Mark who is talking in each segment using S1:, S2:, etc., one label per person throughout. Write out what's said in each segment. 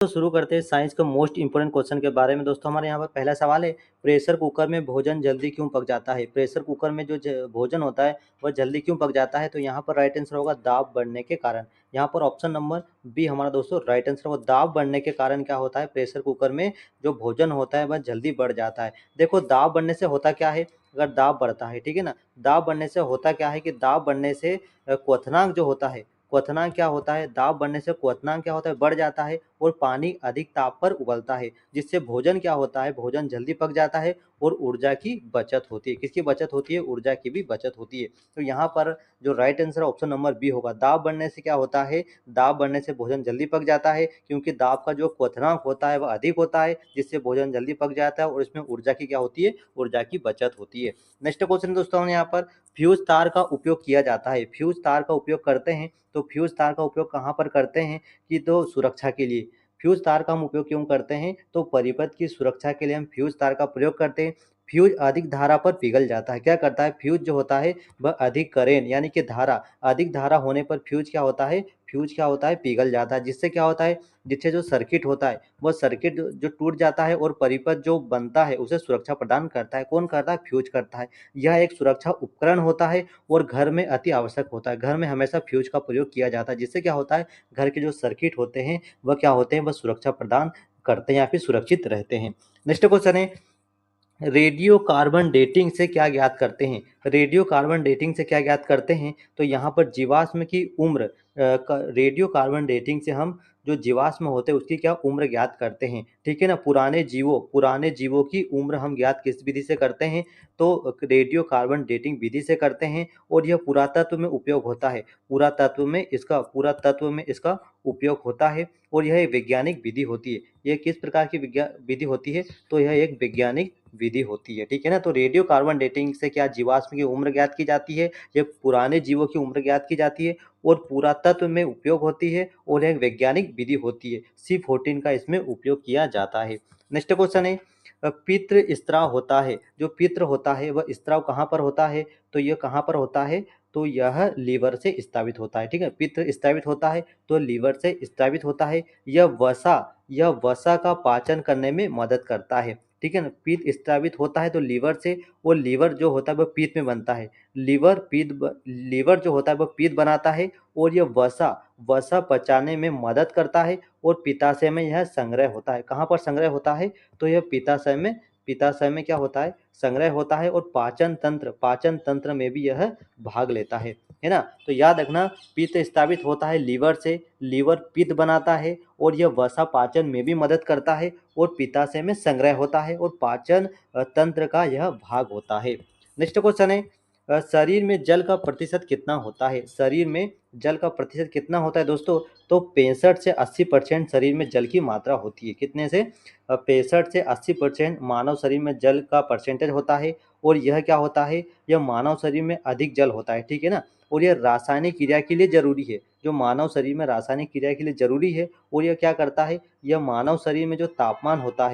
S1: तो शुरू करते हैं साइंस के मोस्ट इंपोर्टेंट क्वेश्चन के बारे में। दोस्तों हमारे यहाँ पर पहला सवाल है, प्रेशर कुकर में भोजन जल्दी क्यों पक जाता है? प्रेशर कुकर में जो भोजन होता है वह जल्दी क्यों पक जाता है? तो यहाँ पर राइट आंसर होगा दाब बढ़ने के कारण। यहाँ पर ऑप्शन नंबर बी हमारा दोस्तों राइट आंसर होगा। दाब बढ़ने के कारण क्या होता है, प्रेशर कुकर में जो भोजन होता है वह जल्दी बढ़ जाता है। देखो दाब बढ़ने से होता क्या है, अगर दाब बढ़ता है, ठीक है ना, दाब बढ़ने से होता क्या है कि दाब बढ़ने से क्वथनांक जो होता है, क्वथनांक क्या होता है, दाब बढ़ने से क्वथनांक क्या होता है, बढ़ जाता है और पानी अधिक ताप पर उबलता है, जिससे भोजन क्या होता है, भोजन जल्दी पक जाता है और ऊर्जा की बचत होती है। किसकी बचत होती है? ऊर्जा की भी बचत होती है। तो यहाँ पर जो right answer option number B होगा। दाब बढ़ने से क्या होता है, दाब बढ़ने से भोजन जल्दी पक जाता है, क्योंकि दाब का जो क्वथनांक होता है वह अधिक होता है, जिससे भोजन जल्दी पक जाता है और इसमें ऊर्जा की क्या होती है, ऊर्जा की बचत होती है। नेक्स्ट क्वेश्चन दोस्तों यहाँ पर फ्यूज तार का उपयोग किया जाता है। फ्यूज तार का उपयोग करते हैं, तो फ्यूज तार का उपयोग कहाँ पर करते हैं कि तो सुरक्षा के लिए। फ्यूज तार का हम उपयोग क्यों करते हैं, तो परिपथ की सुरक्षा के लिए हम फ्यूज तार का प्रयोग करते हैं। फ्यूज अधिक धारा पर पिघल जाता है। क्या करता है, फ्यूज जो होता है वह अधिक करेंट यानी कि धारा, अधिक धारा होने पर फ्यूज क्या होता है, फ्यूज क्या होता है, पिघल जाता है, जिससे क्या होता है, जिससे जो सर्किट होता है वह सर्किट जो टूट जाता है और परिपथ जो बनता है उसे सुरक्षा प्रदान करता है। कौन करता है, फ्यूज करता है। यह एक सुरक्षा उपकरण होता है और घर में अति आवश्यक होता है। घर में हमेशा फ्यूज का प्रयोग किया जाता है, जिससे क्या होता है, घर के जो सर्किट होते हैं वह क्या होते हैं, वह सुरक्षा प्रदान करते हैं या फिर सुरक्षित रहते हैं। नेक्स्ट क्वेश्चन है, रेडियो कार्बन डेटिंग से क्या ज्ञात करते हैं? रेडियो कार्बन डेटिंग से क्या ज्ञात करते हैं, तो यहाँ पर जीवाश्म की उम्र, रेडियो कार्बन डेटिंग से हम जो जीवाश्म होते हैं उसकी क्या उम्र ज्ञात करते हैं, ठीक है ना। पुराने जीवों की उम्र हम ज्ञात किस विधि से करते हैं, तो रेडियो कार्बन डेटिंग विधि से करते हैं। और यह पुरातत्व में उपयोग होता है, पुरातत्व में इसका उपयोग होता है और यह एक वैज्ञानिक विधि होती है। यह किस प्रकार की विधि होती है, तो यह एक वैज्ञानिक विधि होती है, ठीक है ना। तो रेडियो कार्बन डेटिंग से क्या जीवाश्म की उम्र ज्ञात की जाती है, ये पुराने जीवों की उम्र ज्ञात की जाती है और पुरातत्व में उपयोग होती है और एक वैज्ञानिक विधि होती है। C14 का इसमें उपयोग किया जाता है। नेक्स्ट क्वेश्चन है, पित्र स्त्राव होता है, जो पित्र होता है वह स्त्राव कहाँ पर होता है, तो यह कहाँ पर होता है, तो यह लीवर से स्त्रावित होता है, ठीक है। पित्र स्त्रावित होता है तो लीवर से स्त्रावित होता है। यह वसा का पाचन करने में मदद करता है, ठीक है ना। पित्त स्त्रावित होता है तो लीवर से, और लीवर जो होता है वह पित्त में बनता है। लीवर जो होता है वह पित्त बनाता है और यह वसा वसा पचाने में मदद करता है और पित्ताशय में यह संग्रह होता है। कहाँ पर संग्रह होता है, तो यह पित्ताशय में क्या होता है, संग्रह होता है और पाचन तंत्र में भी यह भाग लेता है ना। तो याद रखना, पित्त स्त्रावित होता है लीवर से, लीवर पित्त बनाता है और यह वसा पाचन में भी मदद करता है और पित्ताशय में संग्रह होता है और पाचन तंत्र का यह भाग होता है। नेक्स्ट क्वेश्चन है, शरीर में जल का प्रतिशत कितना होता है? शरीर में जल का प्रतिशत कितना होता है दोस्तों, तो 65 से 80% शरीर में जल की मात्रा होती है। कितने से, 65 से 80% मानव शरीर में जल का परसेंटेज होता है। और यह क्या होता है, यह मानव शरीर में अधिक जल होता है, ठीक है ना। और यह रासायनिक क्रिया के लिए जरूरी है, जो मानव शरीर में रासायनिक क्रिया के लिए जरूरी है। और यह क्या करता है, यह मानव शरीर में जो तापमान होता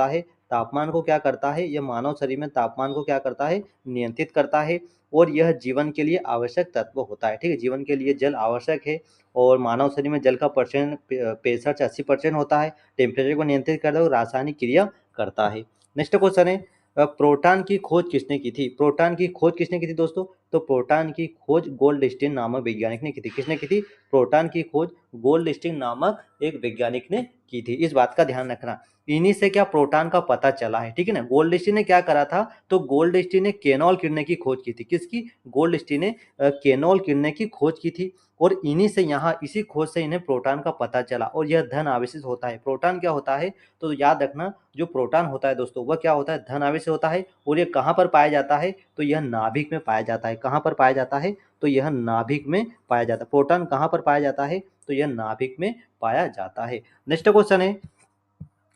S1: है, तापमान को क्या करता है, यह मानव शरीर में तापमान को क्या करता है, नियंत्रित करता है। और यह जीवन के लिए आवश्यक तत्व होता है, ठीक है। जीवन के लिए जल आवश्यक है और मानव शरीर में जल का परसेंट 65 से 80% होता है। टेम्परेचर को नियंत्रित करता है और रासायनिक क्रिया करता है। नेक्स्ट क्वेश्चन है, प्रोटॉन की खोज किसने की थी? प्रोटॉन की खोज किसने की थी दोस्तों, तो प्रोटॉन की खोज गोल्डस्टीन नामक वैज्ञानिक ने की थी। किसने की थी, प्रोटॉन की खोज गोल्डस्टीन नामक एक वैज्ञानिक ने की थी। इस बात का ध्यान रखना, इन्हीं से क्या प्रोटॉन का पता चला है, ठीक है ना। गोल्डस्टीन ने क्या करा था, तो गोल्डस्टीन ने केनॉल किरणें की खोज की थी। किसकी, गोल्डस्टीन ने केनॉल किरणें की खोज की थी और इन्हीं से यहाँ इसी खोज से इन्हें प्रोटॉन का पता चला। और यह धन आवेशित होता है। प्रोटॉन क्या होता है, तो याद रखना, जो प्रोटॉन होता है दोस्तों वह क्या होता है, धन आवेशित होता है। और ये कहाँ पर पाया जाता है, तो यह नाभिक में पाया जाता है। कहाँ पर पाया जाता है, तो यह नाभिक में पाया जाता है। प्रोटॉन कहाँ पर पाया जाता है, तो यह नाभिक में पाया जाता है। नेक्स्ट क्वेश्चन है,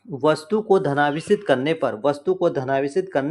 S1: वस्तु को धनावेशित करने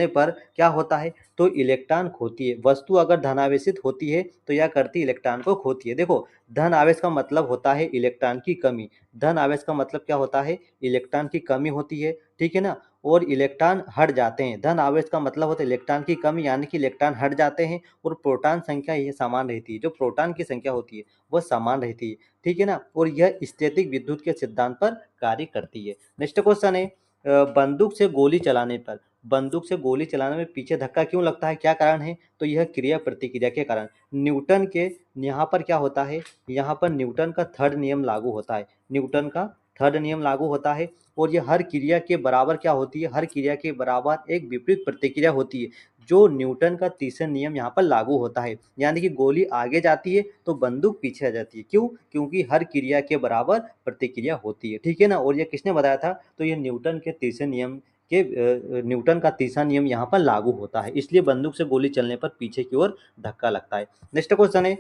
S1: पर क्या होता है, तो इलेक्ट्रॉन खोती है। वस्तु अगर धनावेशित होती है तो यह करती है, इलेक्ट्रॉन को खोती है। देखो, धन आवेश का मतलब होता है इलेक्ट्रॉन की कमी। धन आवेश का मतलब क्या होता है, इलेक्ट्रॉन की कमी होती है, ठीक है ना। और इलेक्ट्रॉन हट जाते हैं। धन आवेश का मतलब होता है इलेक्ट्रॉन की कमी, यानी कि इलेक्ट्रॉन हट जाते हैं और प्रोटॉन संख्या ये समान रहती है। जो प्रोटॉन की संख्या होती है वह समान रहती है, ठीक है ना। और यह स्थैतिक विद्युत के सिद्धांत पर कार्य करती है। नेक्स्ट क्वेश्चन है बंदूक से गोली चलाने पर, बंदूक से गोली चलाने में पीछे धक्का क्यों लगता है, क्या कारण है? तो यह क्रिया प्रतिक्रिया के कारण। न्यूटन के यहाँ पर क्या होता है, यहाँ पर न्यूटन का थर्ड नियम लागू होता है, न्यूटन का थर्ड नियम लागू होता है। और ये हर क्रिया के बराबर क्या होती है, हर क्रिया के बराबर एक विपरीत प्रतिक्रिया होती है, जो न्यूटन का तीसरा नियम यहाँ पर लागू होता है। यानी कि गोली आगे जाती है तो बंदूक पीछे आ जाती है, क्यों? क्योंकि हर क्रिया के बराबर प्रतिक्रिया होती है, ठीक है ना। और ये किसने बताया था? तो ये न्यूटन के तीसरे नियम के न्यूटन का तीसरा नियम यहाँ पर लागू होता है, इसलिए बंदूक से गोली चलने पर पीछे की ओर धक्का लगता है। नेक्स्ट क्वेश्चन है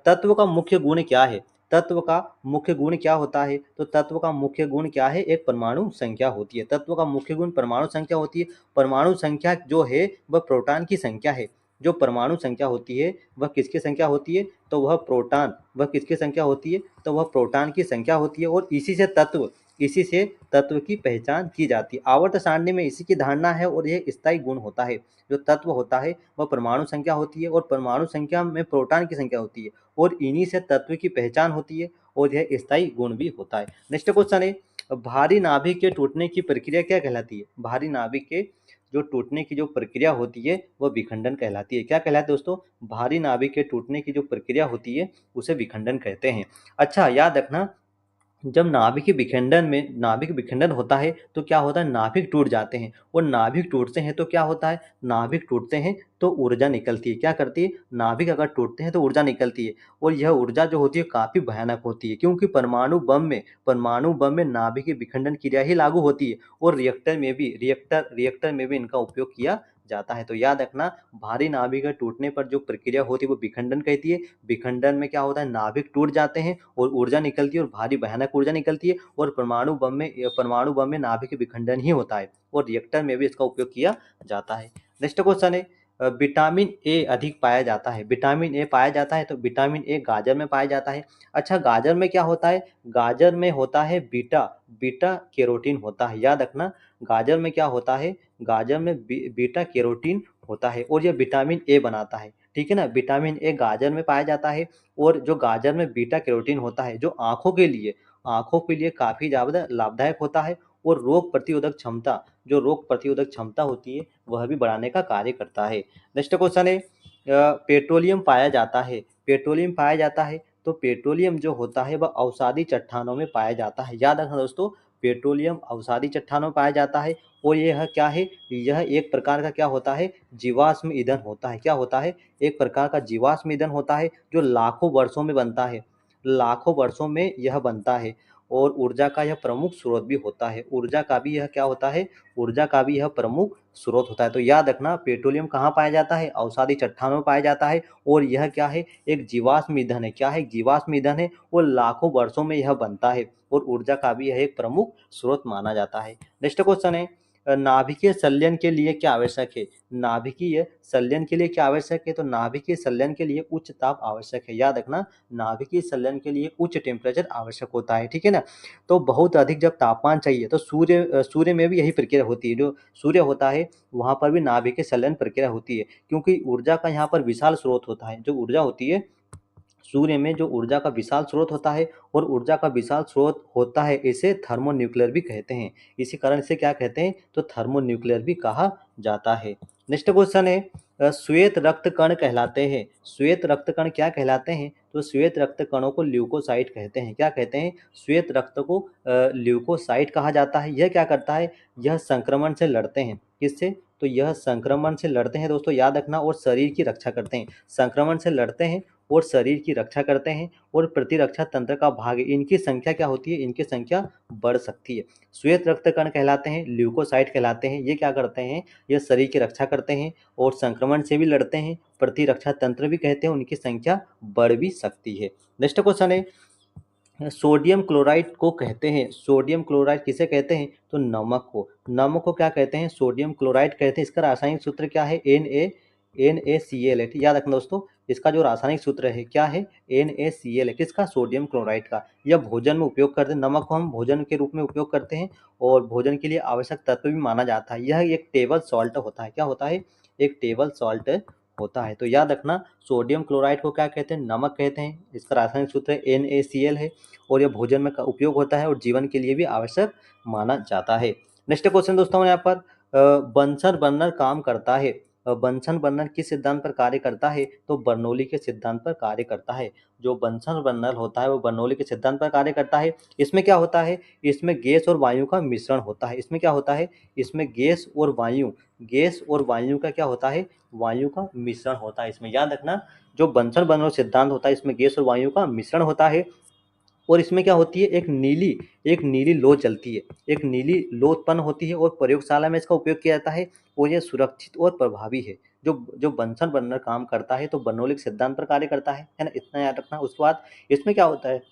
S1: तत्व का मुख्य गुण क्या है? तत्व का मुख्य गुण क्या होता है? तो तत्व का मुख्य गुण क्या है? एक परमाणु संख्या होती है। तत्व का मुख्य गुण परमाणु संख्या होती है। परमाणु संख्या जो है वह प्रोटॉन की संख्या है। जो परमाणु संख्या होती है वह किसकी संख्या होती है? तो वह प्रोटॉन, वह किसकी संख्या होती है? तो वह प्रोटॉन की संख्या होती है। और इसी से तत्व की पहचान की जाती है। आवर्त सारणी में इसी की धारणा है और यह स्थायी गुण होता है। जो तत्व होता है वह परमाणु संख्या होती है और परमाणु संख्या में प्रोटॉन की संख्या होती है और इन्हीं से तत्व की पहचान होती है और यह स्थायी गुण भी होता है। नेक्स्ट क्वेश्चन है भारी नाभिक के टूटने की प्रक्रिया क्या कहलाती है? भारी नाभिक के जो टूटने की जो प्रक्रिया होती है वह विखंडन कहलाती है। क्या कहलाती है दोस्तों? भारी नाभिक के टूटने की जो प्रक्रिया होती है उसे विखंडन कहते हैं। अच्छा याद रखना, जब नाभिक विखंडन होता है तो क्या होता है, नाभिक टूट जाते हैं और नाभिक टूटते हैं तो क्या होता है, नाभिक टूटते हैं तो ऊर्जा निकलती है। क्या करती है? नाभिक अगर टूटते हैं तो ऊर्जा निकलती है और यह ऊर्जा जो होती है काफी भयानक होती है, क्योंकि परमाणु बम में नाभिक की विखंडन क्रिया ही लागू होती है और रिएक्टर में भी इनका उपयोग किया जाता है। तो याद रखना, भारी नाभिक के टूटने पर जो प्रक्रिया होती है वो विखंडन कहती है। विखंडन में क्या होता है, नाभिक टूट जाते हैं और ऊर्जा निकलती है और भारी भयानक ऊर्जा निकलती है। और परमाणु बम में नाभिक विखंडन ही होता है और रिएक्टर में भी इसका उपयोग किया जाता है। नेक्स्ट क्वेश्चन है विटामिन ए अधिक पाया जाता है। विटामिन ए पाया जाता है तो विटामिन ए गाजर में पाया जाता है। अच्छा गाजर में क्या होता है? गाजर में होता है बीटा कैरोटीन होता है। याद रखना, गाजर में क्या होता है? गाजर में बीटा कैरोटीन होता है और यह विटामिन ए बनाता है, ठीक है ना। विटामिन ए गाजर में पाया जाता है और जो गाजर में बीटा कैरोटीन होता है जो आंखों के लिए काफी ज्यादा लाभदायक होता है और रोग प्रतिरोधक क्षमता होती है वह भी बढ़ाने का कार्य करता है। नेक्स्ट क्वेश्चन है पेट्रोलियम पाया जाता है। पेट्रोलियम पाया जाता है तो पेट्रोलियम जो होता है वह अवसादी चट्टानों में पाया जाता है। याद रखना दोस्तों, पेट्रोलियम अवसादी चट्टानों में पाया जाता है और यह क्या है, यह एक प्रकार का क्या होता है, जीवाश्म ईंधन होता है। क्या होता है? एक प्रकार का जीवाश्म ईंधन होता है जो लाखों वर्षों में बनता है, लाखों वर्षों में यह बनता है और ऊर्जा का यह प्रमुख स्रोत भी होता है। ऊर्जा का भी यह क्या होता है, ऊर्जा का भी यह प्रमुख स्रोत होता है। तो याद रखना, पेट्रोलियम कहाँ पाया जाता है? अवसादी चट्टानों में पाया जाता है और यह क्या है, एक जीवाश्म ईंधन है। क्या है? जीवाश्म ईंधन है और लाखों वर्षों में यह बनता है और ऊर्जा का भी यह एक प्रमुख स्रोत माना जाता है। नेक्स्ट क्वेश्चन है नाभिकीय संलयन के लिए क्या आवश्यक है? नाभिकीय संलयन के लिए क्या आवश्यक है? तो नाभिकीय संलयन के लिए उच्च ताप आवश्यक है। याद रखना, नाभिकीय संलयन के लिए उच्च टेम्परेचर आवश्यक होता है, ठीक है ना। तो बहुत अधिक जब तापमान चाहिए तो सूर्य में भी यही प्रक्रिया होती है। जो सूर्य होता है वहाँ पर भी नाभिकीय संलयन प्रक्रिया होती है, क्योंकि ऊर्जा का यहाँ पर विशाल स्रोत होता है। जो ऊर्जा होती है सूर्य में, जो ऊर्जा का विशाल स्रोत होता है और ऊर्जा का विशाल स्रोत होता है, इसे थर्मोन्यूक्लियर भी कहते हैं। इसी कारण इसे क्या कहते हैं? तो थर्मोन्यूक्लियर भी कहा जाता है। नेक्स्ट क्वेश्चन है श्वेत रक्त कण कहलाते हैं। श्वेत रक्त कण क्या कहलाते हैं? तो श्वेत रक्त कणों को ल्यूकोसाइट कहते हैं। क्या कहते हैं? श्वेत रक्त को ल्यूकोसाइट कहा जाता है। यह क्या करता है? यह संक्रमण से लड़ते हैं। किससे? तो यह संक्रमण से लड़ते हैं दोस्तों, याद रखना, और शरीर की रक्षा करते हैं। संक्रमण से लड़ते हैं और शरीर की रक्षा करते हैं और प्रतिरक्षा तंत्र का भाग है। इनकी संख्या क्या होती है? इनकी संख्या बढ़ सकती है। श्वेत रक्त कण कहलाते हैं, ल्यूकोसाइट कहलाते हैं। ये क्या करते हैं? ये शरीर की रक्षा करते हैं और संक्रमण से भी लड़ते हैं, प्रतिरक्षा तंत्र भी कहते हैं, उनकी संख्या बढ़ भी सकती है। नेक्स्ट क्वेश्चन है सोडियम क्लोराइड को कहते हैं। सोडियम क्लोराइड किसे कहते हैं? तो नमक को। नमक को क्या कहते हैं? सोडियम क्लोराइड कहते हैं। इसका रासायनिक सूत्र क्या है? NaCl है। याद रखना दोस्तों, इसका जो रासायनिक सूत्र है क्या है, NaCl है, किसका, सोडियम क्लोराइड का। यह भोजन में उपयोग करते हैं, नमक को हम भोजन के रूप में उपयोग करते हैं और भोजन के लिए आवश्यक तत्व भी माना जाता है। यह एक टेबल सॉल्ट होता है, क्या होता है, एक टेबल सॉल्ट होता है। तो याद रखना सोडियम क्लोराइड को क्या कहते हैं, नमक कहते हैं। इसका रासायनिक सूत्र NaCl है और यह भोजन में उपयोग होता है और जीवन के लिए भी आवश्यक माना जाता है। नेक्स्ट क्वेश्चन दोस्तों यहाँ पर बंसन बर्नर काम करता है। बंसन बर्नर किस सिद्धांत पर कार्य करता है, तो बर्नौली के सिद्धांत पर कार्य करता है। जो बंसन बर्नर होता है वो बर्नौली के सिद्धांत पर कार्य करता है। इसमें क्या होता है, इसमें गैस और वायु का मिश्रण होता है। इसमें क्या होता है, इसमें गैस और वायु का क्या होता है, वायु का मिश्रण होता है। इसमें याद रखना जो बंसन बर्नर सिद्धांत होता है इसमें गैस और वायु का मिश्रण होता है और इसमें क्या होती है, एक नीली लौ जलती है, एक नीली लौ उत्पन्न होती है और प्रयोगशाला में इसका उपयोग किया जाता है और यह सुरक्षित और प्रभावी है। जो बंसन बर्नर काम करता है तो बर्नौली के सिद्धांत पर कार्य करता है ना, इतना याद रखना। उसके बाद इसमें क्या होता है,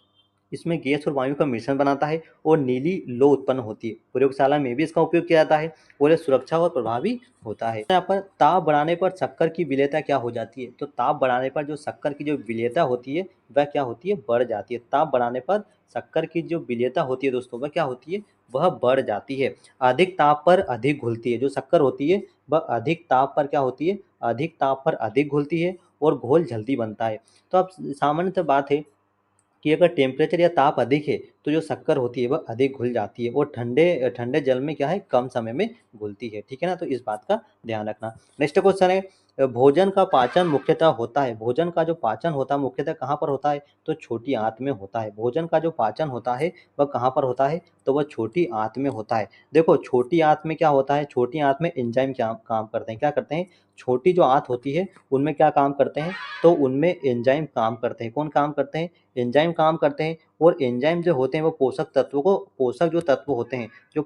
S1: इसमें गैस और वायु का मिश्रण बनाता है और नीली लौ उत्पन्न होती है। प्रयोगशाला में भी इसका उपयोग किया जाता है और यह सुरक्षा और प्रभावी होता है। यहाँ पर ताप बढ़ाने पर शक्कर की विलेयता क्या हो जाती है, तो ताप बढ़ाने पर जो शक्कर की जो विलेयता होती है वह क्या होती है, बढ़ जाती है। ताप बढ़ाने पर शक्कर की जो विलेयता होती है दोस्तों वह क्या होती है, वह बढ़ जाती है। अधिक ताप पर अधिक घुलती है, जो शक्कर होती है वह अधिक ताप पर क्या होती है, अधिक ताप पर अधिक घुलती है और घोल जल्दी बनता है। तो अब सामान्यतः बात है कि अगर टेम्परेचर या ताप अधिक है तो जो शक्कर होती है वह अधिक घुल जाती है और ठंडे ठंडे जल में क्या है, कम समय में घुलती है। ठीक है ना, तो इस बात का ध्यान रखना। नेक्स्ट क्वेश्चन है भोजन का पाचन मुख्यतः होता है, भोजन का जो पाचन होता है मुख्यतः कहाँ पर होता है, तो छोटी आंत में होता है। भोजन का जो पाचन होता है वह कहाँ पर होता है, तो वह छोटी आंत में होता है। देखो छोटी आंत में क्या होता है, छोटी आंत में एंजाइम क्या काम करते हैं, क्या करते हैं, छोटी जो आंत होती है उनमें क्या काम करते हैं, तो उनमें एंजाइम काम करते हैं। कौन काम करते हैं, एंजाइम काम करते हैं। और एंजाइम जो होते हैं वो पोषक तत्वों को, पोषक जो तत्व होते हैं, जो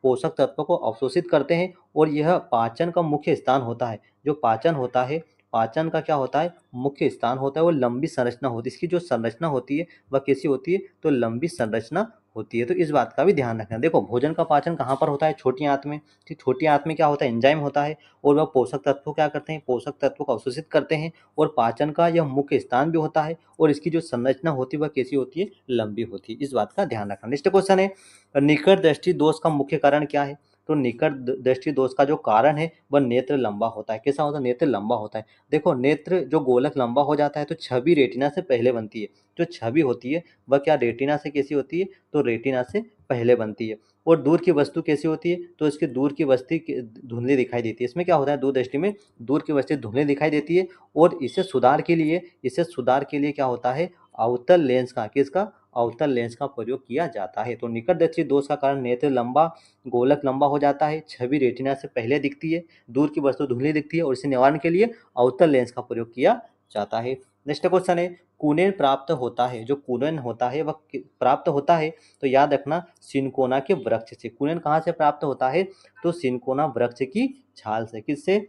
S1: पोषक तत्वों को अवशोषित करते हैं और यह पाचन का मुख्य स्थान होता है। जो पाचन होता है, पाचन का क्या होता है, मुख्य स्थान होता है। वो लंबी संरचना होती है, इसकी जो संरचना होती है वह कैसी होती है, तो लंबी संरचना होती है। तो इस बात का भी ध्यान रखना। देखो भोजन का पाचन कहाँ पर होता है, छोटी आंत में। ठीक, छोटी आंत में क्या होता है, एंजाइम होता है और वह पोषक तत्व क्या करते हैं, पोषक तत्वों को अवशोषित करते हैं और पाचन का यह मुख्य स्थान भी होता है और इसकी जो संरचना होती है वह कैसी होती है, लंबी होती है। इस बात का ध्यान रखना। नेक्स्ट क्वेश्चन है निकट दृष्टि दोष का मुख्य कारण क्या है, तो निकट दृष्टि दोष का जो कारण है वह नेत्र लंबा होता है। कैसा होता है, नेत्र लंबा होता है। देखो नेत्र जो गोलक लंबा हो जाता है तो छवि रेटिना से पहले बनती है। जो छवि होती है वह क्या रेटिना से कैसी होती है, तो रेटिना से पहले बनती है। और दूर की वस्तु कैसी होती है, तो इसकी दूर की वस्तु धुंधली दिखाई देती है। इसमें क्या होता है, दूर दृष्टि में दूर की वस्तु धुंधली दिखाई देती है और इसे सुधार के लिए क्या होता है, अवतल लेंस का, किसका, अवतल लेंस का प्रयोग किया जाता है। तो निकट दृष्टि दोष का कारण नेत्र लंबा, गोलक लंबा हो जाता है, छवि रेटिना से पहले दिखती है, दूर की वस्तु धुंधली दिखती है और इसे निवारण के लिए अवतल लेंस का प्रयोग किया जाता है। नेक्स्ट क्वेश्चन है कुनेन प्राप्त होता है, जो कुनेन होता है वह प्राप्त होता है, तो याद रखना सिनकोना के वृक्ष से। कुनेन कहाँ से प्राप्त होता है, तो सिनकोना वृक्ष की छाल से। किससे,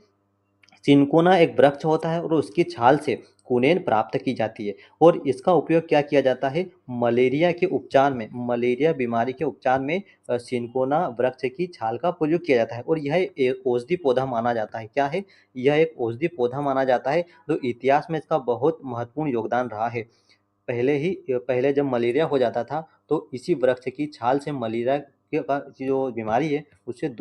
S1: सिनकोना एक वृक्ष होता है और उसकी छाल से कुनेन प्राप्त की जाती है और इसका उपयोग क्या किया जाता है, मलेरिया के उपचार में, मलेरिया बीमारी के उपचार में सिनकोना वृक्ष की छाल का प्रयोग किया जाता है और यह एक औषधि पौधा माना जाता है। क्या है, यह एक औषधि पौधा माना जाता है। तो इतिहास में इसका बहुत महत्वपूर्ण योगदान रहा है। पहले जब मलेरिया हो जाता था तो इसी वृक्ष की छाल से मलेरिया के का जो बीमारी है उससे दूर